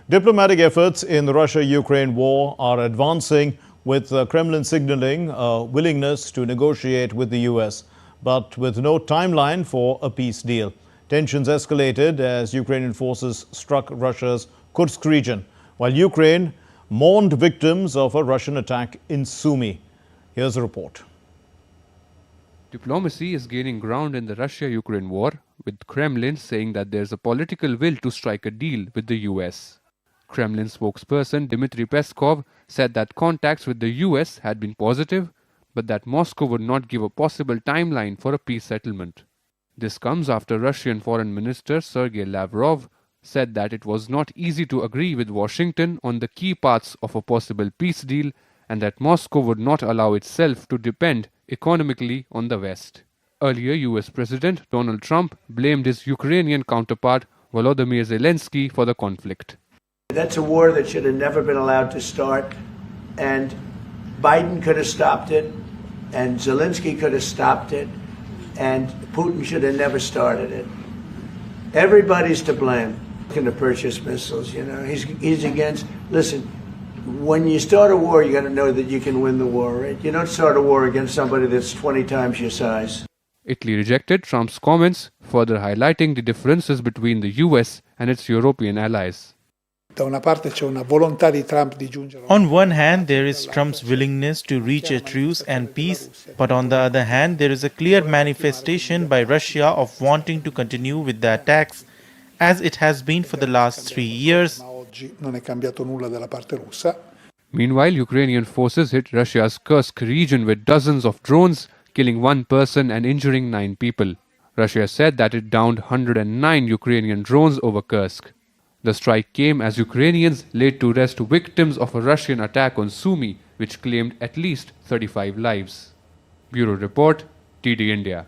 Diplomatic efforts in the Russia-Ukraine war are advancing, with Kremlin signaling a willingness to negotiate with the U.S., but with no timeline for a peace deal. Tensions escalated as Ukrainian forces struck Russia's Kursk region, while Ukraine mourned victims of a Russian attack in Sumy. Here's a report. Diplomacy is gaining ground in the Russia-Ukraine war, with Kremlin saying that there's a political will to strike a deal with the US. Kremlin spokesperson Dmitry Peskov said that contacts with the US had been positive, but that Moscow would not give a possible timeline for a peace settlement. This comes after Russian Foreign Minister Sergei Lavrov said that it was not easy to agree with Washington on the key parts of a possible peace deal and that Moscow would not allow itself to depend economically on the West. Earlier, US President Donald Trump blamed his Ukrainian counterpart Volodymyr Zelenskyy for the conflict. That's a war that should have never been allowed to start, and Biden could have stopped it, and Zelenskyy could have stopped it, and Putin should have never started it. Everybody's to blame. Looking to purchase missiles, he's against. Listen, when you start a war, you got to know that you can win the war, right? You don't start a war against somebody that's 20 times your size. Italy rejected Trump's comments, further highlighting the differences between the US and its European allies. On one hand, there is Trump's willingness to reach a truce and peace, but on the other hand, there is a clear manifestation by Russia of wanting to continue with the attacks, as it has been for the last 3 years. Meanwhile, Ukrainian forces hit Russia's Kursk region with dozens of drones, killing 1 person and injuring 9 people. Russia said that it downed 109 Ukrainian drones over Kursk. The strike came as Ukrainians laid to rest victims of a Russian attack on Sumy, which claimed at least 35 lives. Bureau Report, TD India.